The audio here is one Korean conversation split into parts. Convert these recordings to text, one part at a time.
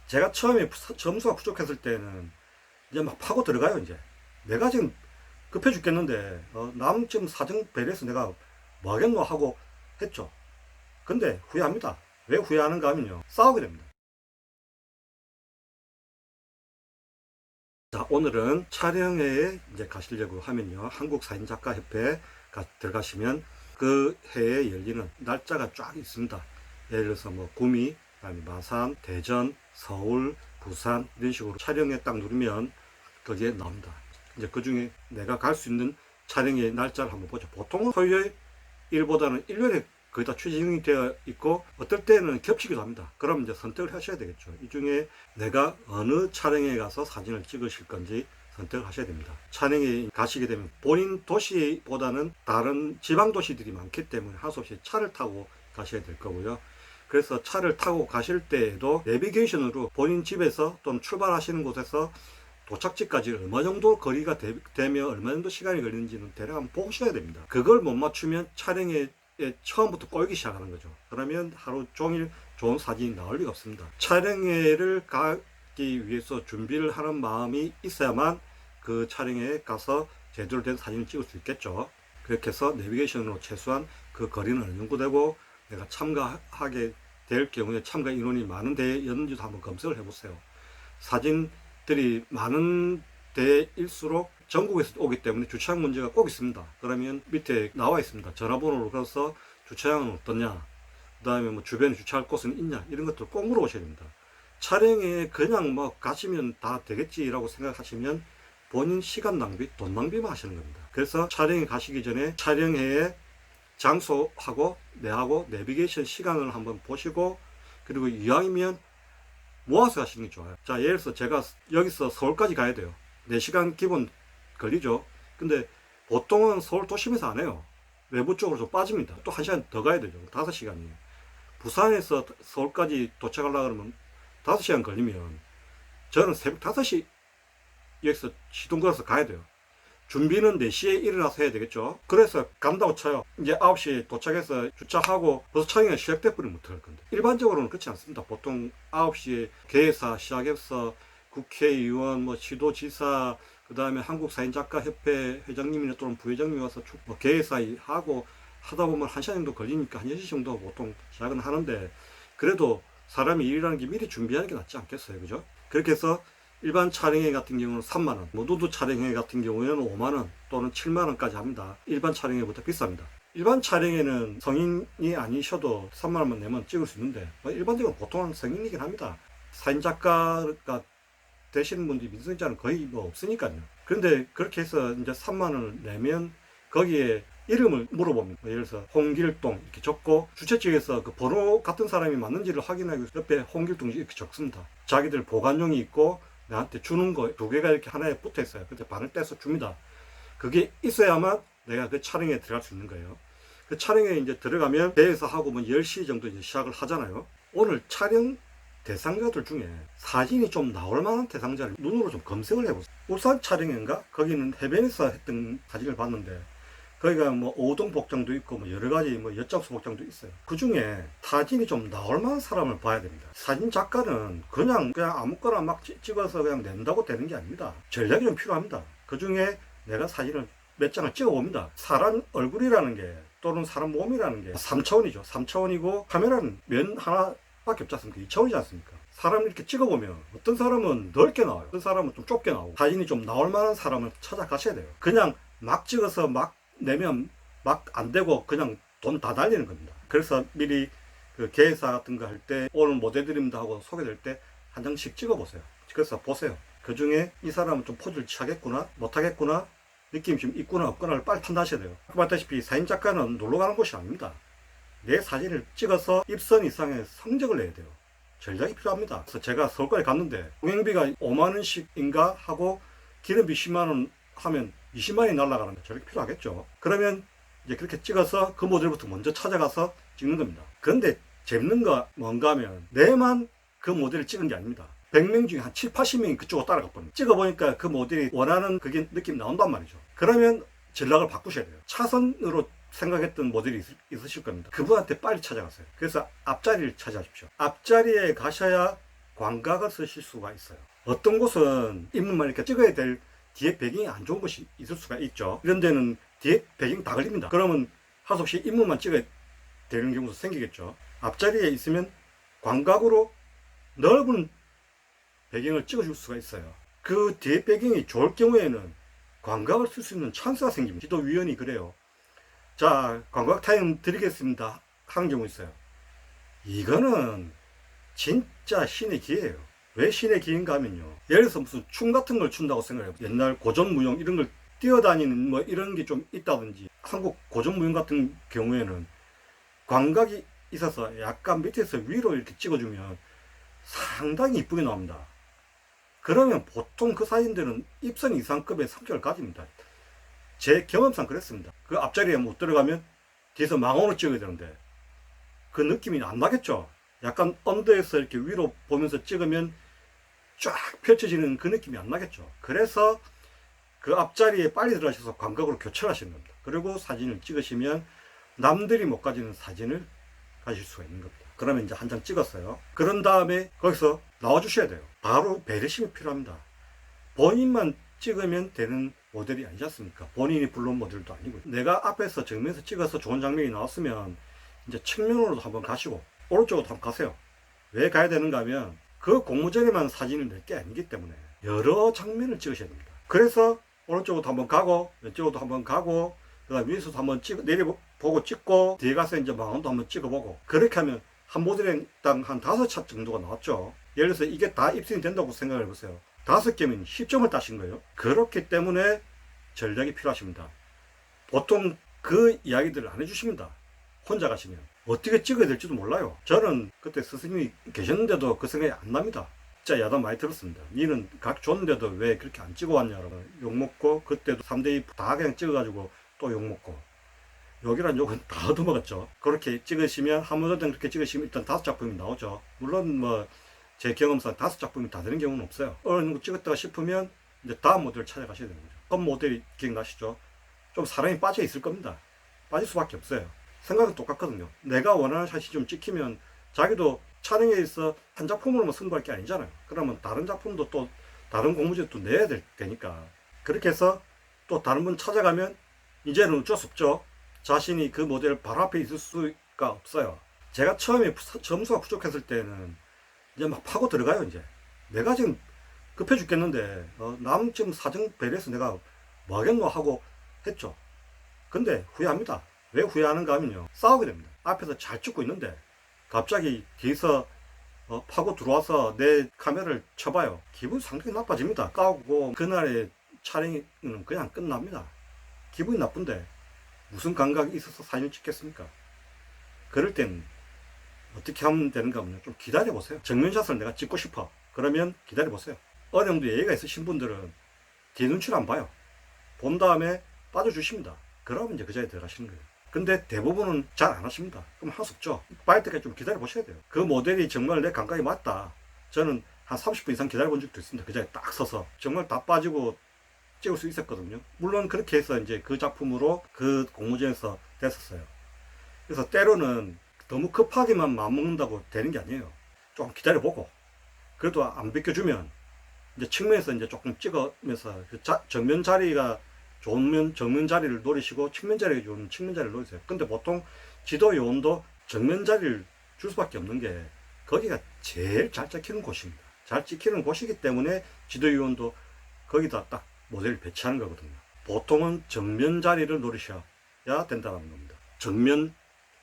제가 처음에 점수가 부족했을 때는 이제 막 파고 들어가요. 이제 내가 지금 급해 죽겠는데 남 지금 사정 배려해서 내가 뭐 하겠노 하고 했죠. 근데 후회합니다. 왜 후회하는가 하면요, 싸우게 됩니다. 자, 오늘은 촬영회에 이제 가시려고 하면요, 한국사진작가협회에 들어가시면 그 해에 열리는 날짜가 쫙 있습니다. 예를 들어서 뭐 구미, 그다음에 마산, 대전, 서울, 부산 이런 식으로 촬영회 딱 누르면 거기에 나옵니다. 이제 그 중에 내가 갈 수 있는 촬영의 날짜를 한번 보죠. 보통은 토요일보다는 일요일에 거의 다 추진이 되어 있고, 어떨 때는 겹치기도 합니다. 그럼 이제 선택을 하셔야 되겠죠. 이 중에 내가 어느 촬영에 가서 사진을 찍으실 건지 선택을 하셔야 됩니다. 촬영에 가시게 되면 본인 도시보다는 다른 지방 도시들이 많기 때문에 할 수 없이 차를 타고 가셔야 될 거고요. 그래서 차를 타고 가실 때에도 내비게이션으로 본인 집에서 또는 출발하시는 곳에서 도착지까지 얼마 정도 거리가 되면 얼마 정도 시간이 걸리는지는 대략 한번 보셔야 됩니다. 그걸 못 맞추면 촬영에 처음부터 꼬이기 시작하는 거죠. 그러면 하루 종일 좋은 사진이 나올 리가 없습니다. 촬영회를 가기 위해서 준비를 하는 마음이 있어야만 그 촬영회에 가서 제대로 된 사진을 찍을 수 있겠죠. 그렇게 해서 내비게이션으로 최소한 그 거리는 어느 정도 되고, 내가 참가하게 될 경우에 참가 인원이 많은 데였는지도 한번 검색을 해보세요. 사진들이 많은 데일수록 전국에서 오기 때문에 주차장 문제가 꼭 있습니다. 그러면 밑에 나와 있습니다. 전화번호로 걸어서 주차장은 어떠냐, 그 다음에 뭐 주변에 주차할 곳은 있냐, 이런 것들 꼭 물어보셔야 됩니다. 촬영에 그냥 뭐 가시면 다 되겠지라고 생각하시면 본인 시간 낭비, 돈 낭비만 하시는 겁니다. 그래서 촬영에 가시기 전에 촬영회의 장소하고 내하고 내비게이션 시간을 한번 보시고, 그리고 이왕이면 모아서 가시는 게 좋아요. 자, 예를 들어서 제가 여기서 서울까지 가야 돼요. 4시간 기본 걸리죠. 근데 보통은 서울 도심에서 안 해요. 외부 쪽으로 좀 빠집니다. 또 1시간 더 가야 되죠. 5시간이에요. 부산에서 서울까지 도착하려고 그러면 5시간 걸리면 저는 새벽 5시 여기서 시동 걸어서 가야 돼요. 준비는 4시에 일어나서 해야 되겠죠. 그래서 간다고 쳐요. 이제 9시에 도착해서 주차하고 벌써 촬영이 시작돼 버리면 어떡할 건데. 일반적으로는 그렇지 않습니다. 보통 9시에 개회사 시작해서 국회의원, 뭐 시도지사, 그 다음에 한국사진작가협회 회장님이나 또는 부회장님이 와서 뭐 개회사 하고 하다 보면 1시간 정도 걸리니까 한 6시 정도 보통 시작은 하는데, 그래도 사람이 일이라는 게 미리 준비하는 게 낫지 않겠어요. 그죠? 그렇게 해서 일반 촬영회 같은 경우는 3만원, 모두도 촬영회 같은 경우에는 5만원 또는 7만원까지 합니다. 일반 촬영회보다 비쌉니다. 일반 촬영회는 성인이 아니셔도 3만원만 내면 찍을 수 있는데, 일반적으로 보통은 성인이긴 합니다. 사진작가가 되시는 분들이 민성자는 거의 뭐 없으니까요. 그런데 그렇게 해서 이제 3만원을 내면 거기에 이름을 물어봅니다. 예를 들어서 홍길동 이렇게 적고, 주최 측에서 그 번호 같은 사람이 맞는지를 확인하기 위해서 옆에 홍길동 이렇게 적습니다. 자기들 보관용이 있고 나한테 주는 거 2개가 이렇게 하나에 붙어 있어요. 그때 반을 떼서 줍니다. 그게 있어야만 내가 그 촬영에 들어갈 수 있는 거예요. 그 촬영에 이제 들어가면 대회에서 하고 뭐 10시 정도 이제 시작을 하잖아요. 오늘 촬영 대상자들 중에 사진이 좀 나올 만한 대상자를 눈으로 좀 검색을 해보세요. 울산 촬영인가? 거기는 해변에서 했던 사진을 봤는데, 거기가 뭐 오동 복장도 있고 뭐 여러 가지 뭐 엿장수 복장도 있어요. 그 중에 사진이 좀 나올 만한 사람을 봐야 됩니다. 사진 작가는 그냥 아무거나 막 찍어서 그냥 낸다고 되는 게 아닙니다. 전략이 좀 필요합니다. 그 중에 내가 사진을 몇 장을 찍어 봅니다. 사람 얼굴이라는 게 또는 사람 몸이라는 게 3차원이죠. 3차원이고 카메라는 면 하나밖에 없지 않습니까? 2차원이지 않습니까? 사람을 이렇게 찍어보면 어떤 사람은 넓게 나와요. 어떤 사람은 좀 좁게 나오고, 사진이 좀 나올 만한 사람을 찾아가셔야 돼요. 그냥 막 찍어서 막 내면 막 안 되고 그냥 돈 다 날리는 겁니다. 그래서 미리 그 개회사 같은 거 할 때 오늘 모델드립니다 하고 소개될 때 한 장씩 찍어 보세요. 그래서 보세요. 그 중에 이 사람은 좀 포즈를 취하겠구나 못하겠구나, 느낌이 좀 있구나 없구나를 빨리 판단하셔야 돼요. 봤다시피 사진작가는 놀러 가는 곳이 아닙니다. 내 사진을 찍어서 입선 이상의 성적을 내야 돼요. 전략이 필요합니다. 그래서 제가 서울까지 갔는데 동행비가 5만원씩인가 하고 기름비 10만원 하면 20만원이 날아가는데 전략이 필요하겠죠. 그러면 이제 그렇게 찍어서 그 모델부터 먼저 찾아가서 찍는 겁니다. 그런데 재밌는 거 뭔가 하면 내만 그 모델을 찍은 게 아닙니다. 100명 중에 한 7, 80명이 그쪽으로 따라가 버립니다. 찍어보니까 그 모델이 원하는 그게 느낌이 나온단 말이죠. 그러면 전략을 바꾸셔야 돼요. 차선으로 생각했던 모델이 있으실 겁니다. 그분한테 빨리 찾아가세요. 그래서 앞자리를 차지하십시오. 앞자리에 가셔야 광각을 쓰실 수가 있어요. 어떤 곳은 인물만 이렇게 찍어야 될 뒤에 배경이 안 좋은 곳이 있을 수가 있죠. 이런 데는 뒤에 배경 다 걸립니다. 그러면 하소시 인물만 찍어야 되는 경우도 생기겠죠. 앞자리에 있으면 광각으로 넓은 배경을 찍어줄 수가 있어요. 그 뒤에 배경이 좋을 경우에는 광각을 쓸 수 있는 찬스가 생깁니다. 지도위원이 그래요. 자, 광각 타임 드리겠습니다 하는 경우 있어요. 이거는 진짜 신의 기회예요. 왜 신의 기회인가 하면요, 예를 들어서 무슨 춤 같은 걸 춘다고 생각해요. 옛날 고전무용 이런 걸 뛰어다니는 뭐 이런 게 좀 있다든지, 한국 고전무용 같은 경우에는 광각이 있어서 약간 밑에서 위로 이렇게 찍어주면 상당히 이쁘게 나옵니다. 그러면 보통 그 사진들은 입선 이상급의 성격을 가집니다. 제 경험상 그랬습니다. 그 앞자리에 못 들어가면 뒤에서 망원을 찍어야 되는데 그 느낌이 안 나겠죠. 약간 언더에서 이렇게 위로 보면서 찍으면 쫙 펼쳐지는 그 느낌이 안 나겠죠. 그래서 그 앞자리에 빨리 들어가셔서 광각으로 교체하시는 겁니다. 그리고 사진을 찍으시면 남들이 못 가지는 사진을 가질 수가 있는 겁니다. 그러면 이제 한 장 찍었어요. 그런 다음에 거기서 나와 주셔야 돼요. 바로 배려심이 필요합니다. 본인만 찍으면 되는 모델이 아니지 않습니까? 본인이 불러온 모델도 아니고, 내가 앞에서 정면에서 찍어서 좋은 장면이 나왔으면 이제 측면으로도 한번 가시고 오른쪽으로 한번 가세요. 왜 가야 되는가 하면 그 공모전에만 사진을 낼 게 아니기 때문에 여러 장면을 찍으셔야 됩니다. 그래서 오른쪽으로 한번 가고 왼쪽으로 한번 가고 그다음 위에서도 한번 내려보고 찍고 뒤에 가서 이제 망원도 한번 찍어보고, 그렇게 하면 한 모델당 한 5차 정도가 나왔죠. 예를 들어서 이게 다 입선이 된다고 생각을 해보세요. 5개면 10점을 따신 거예요. 그렇기 때문에 전략이 필요하십니다. 보통 그 이야기들을 안 해주십니다. 혼자 가시면 어떻게 찍어야 될지도 몰라요. 저는 그때 스승님이 계셨는데도 그 생각이 안 납니다. 진짜 야단 많이 들었습니다. 니는 각 줬는데도 왜 그렇게 안 찍어왔냐라고 욕먹고, 그때도 3대2 다 그냥 찍어가지고 또 욕먹고, 욕이란 욕은 다 얻어먹었죠. 그렇게 찍으시면 한 모델당 그렇게 찍으시면 일단 5작품이 나오죠. 물론 뭐 제 경험상 5작품이 다 되는 경우는 없어요. 어느 정도 찍었다가 싶으면 이제 다음 모델을 찾아가셔야 되는 거죠. 첫 모델이 기억나시죠? 좀 사람이 빠져 있을 겁니다. 빠질 수밖에 없어요. 생각은 똑같거든요. 내가 원하는 샷이 좀 찍히면 자기도 촬영에 있어 한 작품으로만 승부할 게 아니잖아요. 그러면 다른 작품도 또 다른 공모전에 또 내야 되니까, 그렇게 해서 또 다른 분 찾아가면 이제는 어쩔 수 없죠. 자신이 그 모델 바로 앞에 있을 수가 없어요. 제가 처음에 점수가 부족했을 때는 이제 막 파고 들어가요. 이제 내가 지금 급해 죽겠는데 남 지금 사정 배려해서 내가 뭐 하겠노 하고 했죠. 근데 후회합니다. 왜 후회하는가 하면요, 싸우게 됩니다. 앞에서 잘 찍고 있는데 갑자기 뒤에서 파고 들어와서 내 카메라를 쳐봐요. 기분이 상당히 나빠집니다. 까고 그날의 촬영은 그냥 끝납니다. 기분이 나쁜데 무슨 감각이 있어서 사진을 찍겠습니까? 그럴 땐 어떻게 하면 되는가 하면 좀 기다려보세요. 정면샷을 내가 찍고 싶어. 그러면 기다려보세요. 어느 정도 예의가 있으신 분들은 뒤 눈치를 안 봐요. 본 다음에 빠져주십니다. 그러면 이제 그 자리에 들어가시는 거예요. 근데 대부분은 잘 안 하십니다. 그럼 할 수 없죠. 빠질 때까지 좀 기다려보셔야 돼요. 그 모델이 정말 내 감각이 맞다. 저는 한 30분 이상 기다려본 적도 있습니다. 그 자리에 딱 서서 정말 다 빠지고 찍을 수 있었거든요. 물론 그렇게 해서 이제 그 작품으로 그 공모전에서 됐었어요. 그래서 때로는 너무 급하게만 마음먹는다고 되는 게 아니에요. 조금 기다려보고, 그래도 안 비켜주면 이제 측면에서 이제 조금 찍으면서 정면 자리가 좋으면 정면 자리를 노리시고, 측면 자리가 좋으면 측면 자리를 노리세요. 근데 보통 지도 요원도 정면 자리를 줄 수밖에 없는 게 거기가 제일 잘 찍히는 곳입니다. 잘 찍히는 곳이기 때문에 지도 요원도 거기다 딱 모델을 배치하는 거거든요. 보통은 정면 자리를 노리셔야 된다는 겁니다. 정면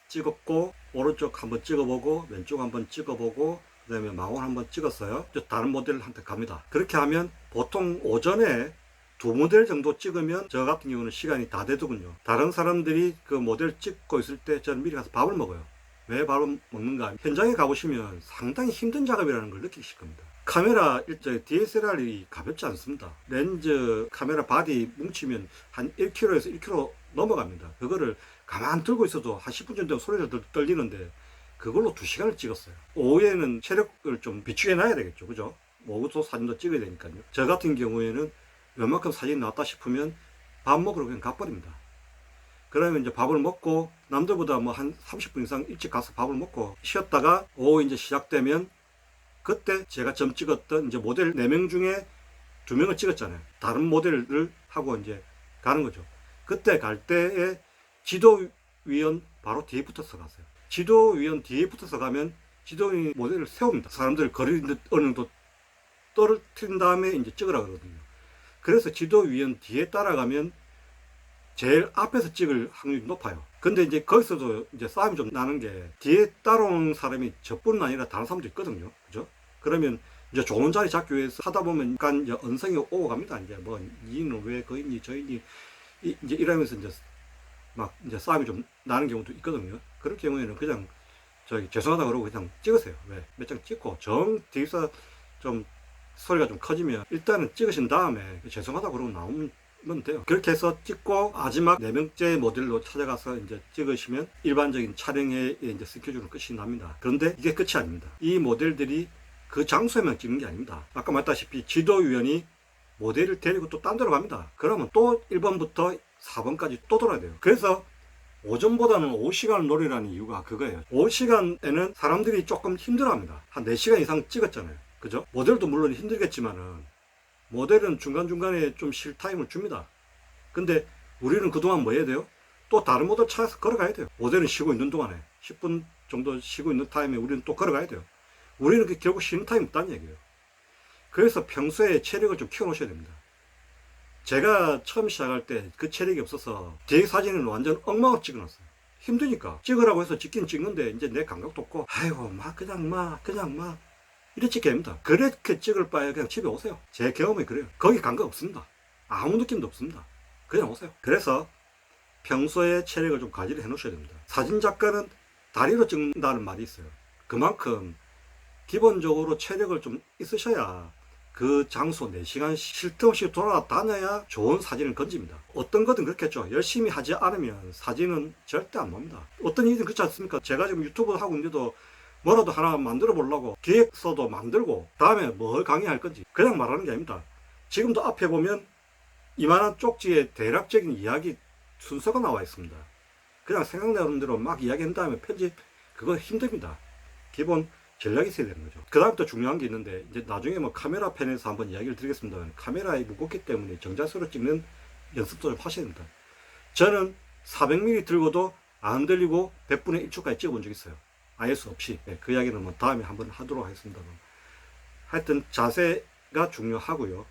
찍었고 오른쪽 한번 찍어보고 왼쪽 한번 찍어보고 그 다음에 망원 한번 찍었어요. 다른 모델한테 갑니다. 그렇게 하면 보통 오전에 2모델 정도 찍으면 저 같은 경우는 시간이 다 되더군요. 다른 사람들이 그 모델 찍고 있을 때 저는 미리 가서 밥을 먹어요. 왜 밥을 먹는가? 현장에 가보시면 상당히 힘든 작업이라는 걸 느끼실 겁니다. 카메라 일제 DSLR이 가볍지 않습니다. 렌즈 카메라 바디 뭉치면 한 1kg에서 1kg 넘어갑니다. 그거를 가만 들고 있어도 한 10분 정도 소리가 떨리는데 그걸로 2시간을 찍었어요. 오후에는 체력을 좀 비축해 놔야 되겠죠. 그죠? 오후도 사진도 찍어야 되니까요. 저 같은 경우에는 웬만큼 사진이 나왔다 싶으면 밥 먹으러 그냥 가버립니다. 그러면 이제 밥을 먹고 남들보다 뭐 한 30분 이상 일찍 가서 밥을 먹고 쉬었다가 오후 이제 시작되면 그때 제가 점 찍었던 이제 모델 4명 중에 2명을 찍었잖아요. 다른 모델을 하고 이제 가는 거죠. 그때 갈 때에 지도위원 바로 뒤에 붙어서 갔어요. 지도위원 뒤에 붙어서 가면 지도위원 모델을 세웁니다. 사람들 거리를 어느 정도 떨어뜨린 다음에 이제 찍으라 그러거든요. 그래서 지도위원 뒤에 따라가면 제일 앞에서 찍을 확률이 높아요. 근데 이제 거기서도 이제 싸움이 좀 나는 게 뒤에 따라오는 사람이 저뿐 아니라 다른 사람도 있거든요. 그죠? 그러면 이제 좋은 자리 잡기 위해서 하다 보면 약간 이제 언성이 오고 갑니다. 이제 뭐, 니는 왜 거 있니, 저 있니, 이제 이러면서 이제 막 이제 싸움이 좀 나는 경우도 있거든요. 그럴 경우에는 그냥 죄송하다 그러고 그냥 찍으세요. 왜? 몇 장 찍고 정 뒤에서 좀 소리가 좀 커지면 일단은 찍으신 다음에 죄송하다 그러고 나오면 돼요. 그렇게 해서 찍고 마지막 4명째 모델로 찾아가서 이제 찍으시면 일반적인 촬영의 이제 스케줄은 끝이 납니다. 그런데 이게 끝이 아닙니다. 이 모델들이 그 장소에만 찍는 게 아닙니다. 아까 말했다시피 지도위원이 모델을 데리고 또 딴 데로 갑니다. 그러면 또 1번부터 4번까지 또 돌아야 돼요. 그래서 오전보다는 5시간을 노리라는 이유가 그거예요. 5시간에는 사람들이 조금 힘들어합니다. 한 4시간 이상 찍었잖아요. 그죠? 모델도 물론 힘들겠지만은 모델은 중간중간에 좀 쉴 타임을 줍니다. 근데 우리는 그동안 뭐 해야 돼요? 또 다른 모델 찾아서 걸어가야 돼요. 모델은 쉬고 있는 동안에 10분 정도 쉬고 있는 타임에 우리는 또 걸어가야 돼요. 우리는 결국 쉬는 타임이 없다는 얘기예요. 그래서 평소에 체력을 좀 키워놓으셔야 됩니다. 제가 처음 시작할 때 그 체력이 없어서 뒤에 사진은 완전 엉망으로 찍어놨어요. 힘드니까 찍으라고 해서 찍긴 찍는데 이제 내 감각도 없고 아이고 그냥 이래 찍게 됩니다. 그렇게 찍을 바에 그냥 집에 오세요. 제 경험이 그래요. 거기 감각 없습니다. 아무 느낌도 없습니다. 그냥 오세요. 그래서 평소에 체력을 좀 관리를 해 놓으셔야 됩니다. 사진작가는 다리로 찍는다는 말이 있어요. 그만큼 기본적으로 체력을 좀 있으셔야 그 장소 4시간 쉴 틈 없이 돌아다녀야 좋은 사진을 건집니다. 어떤 거든 그렇겠죠. 열심히 하지 않으면 사진은 절대 안 납니다. 어떤 일이든 그렇지 않습니까? 제가 지금 유튜브 하고 있는데도 뭐라도 하나 만들어 보려고 기획서도 만들고 다음에 뭘 강의할 건지 그냥 말하는 게 아닙니다. 지금도 앞에 보면 이만한 쪽지에 대략적인 이야기 순서가 나와 있습니다. 그냥 생각나는 대로 막 이야기한 다음에 편집 그거 힘듭니다. 기본 전략이 있어야 되는 거죠. 그 다음 또 중요한 게 있는데 이제 나중에 뭐 카메라 펜에서 한번 이야기를 드리겠습니다. 카메라에 무겁기 때문에 정자세로 찍는 연습도 좀 하셔야 됩니다. 저는 400mm 들고도 안 들리고 100분의 1초까지 찍어본 적 있어요. IS 없이. 그 이야기는 뭐 다음에 한번 하도록 하겠습니다. 하여튼 자세가 중요하고요.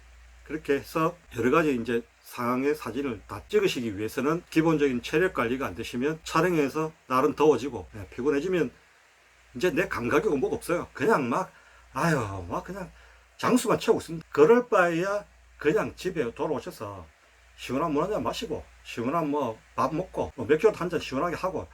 그렇게 해서 여러 가지 이제 상황의 사진을 다 찍으시기 위해서는 기본적인 체력 관리가 안 되시면 촬영에서 날은 더워지고 피곤해지면 이제 내 감각이 뭐가 없어요. 그냥 그냥 장수만 채우고 있습니다. 그럴 바에야 그냥 집에 돌아오셔서 시원한 물 한잔 마시고 시원한 뭐 밥 먹고 맥주도 한잔 시원하게 하고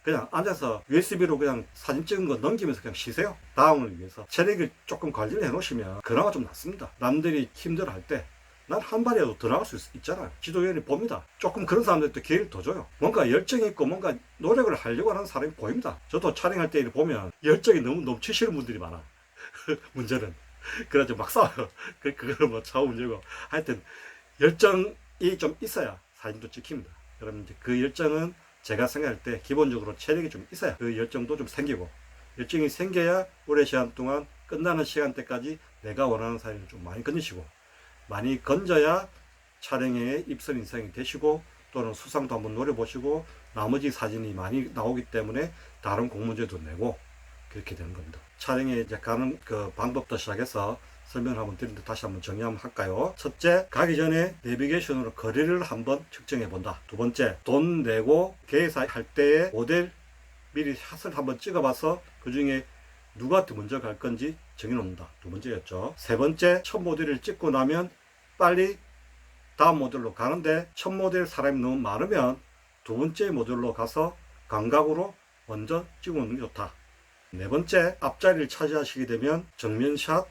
그냥 앉아서 USB로 그냥 사진 찍은 거 넘기면서 그냥 쉬세요. 다음을 위해서 체력을 조금 관리를 해 놓으시면 그나마 좀 낫습니다. 남들이 힘들어 할 때 난 한 발이라도 더 나갈 수 있잖아요. 지도위원이 봅니다. 조금 그런 사람들도 기회를 더 줘요. 뭔가 열정이 있고 뭔가 노력을 하려고 하는 사람이 보입니다. 저도 촬영할 때 보면 열정이 너무 넘치시는 분들이 많아. 문제는 그래가지고 막 싸워요. 그거는 뭐 차후 문제고 하여튼 열정이 좀 있어야 사진도 찍힙니다. 여러분 이제 그 열정은 제가 생각할 때 기본적으로 체력이 좀 있어야 그 열정도 좀 생기고 열정이 생겨야 오랜 시간 동안 끝나는 시간대까지 내가 원하는 사진을 좀 많이 건지시고 많이 건져야 촬영에 입선 인상이 되시고 또는 수상도 한번 노려보시고 나머지 사진이 많이 나오기 때문에 다른 공모제도 내고 그렇게 되는 겁니다. 촬영에 이제 가는 그 방법부터 시작해서 설명을 한번 드리는데 다시 한번 정리 한번 할까요? 첫째, 가기 전에 내비게이션으로 거리를 한번 측정해 본다. 두 번째, 돈 내고 계획할 때에 모델 미리 샷을 한번 찍어봐서 그 중에 누구한테 먼저 갈 건지 정해놓는다. 두 번째였죠. 세 번째, 첫 모델을 찍고 나면 빨리 다음 모델로 가는데 첫 모델 사람이 너무 많으면 두 번째 모델로 가서 감각으로 먼저 찍어놓는 게 좋다. 네 번째, 앞자리를 차지하시게 되면 정면샷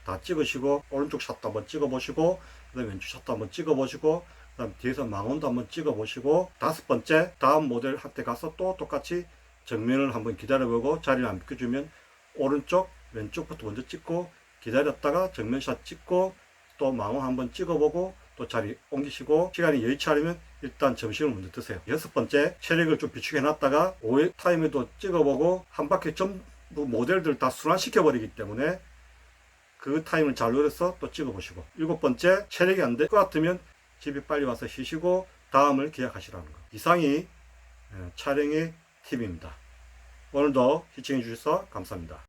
다 찍으시고 오른쪽 샷도 한번 찍어보시고 그 다음에 왼쪽 샷도 한번 찍어보시고 그 다음 뒤에서 망원도 한번 찍어보시고 다섯 번째, 다음 모델한테 가서 또 똑같이 정면을 한번 기다려보고 자리를 안 비켜주면 오른쪽 왼쪽부터 먼저 찍고 기다렸다가 정면샷 찍고 또 망원 한번 찍어보고 또 자리 옮기시고 시간이 여의치 않으면 일단 점심을 먼저 드세요. 여섯 번째, 체력을 좀 비축해 놨다가 오후 타임에도 찍어보고 한 바퀴 전부 모델들 다 순환시켜 버리기 때문에 그 타임을 잘 노려서 또 찍어보시고, 7번째, 체력이 안 될 것 같으면 집에 빨리 와서 쉬시고 다음을 기약하시라는 거. 이상이 촬영의 팁입니다. 오늘도 시청해 주셔서 감사합니다.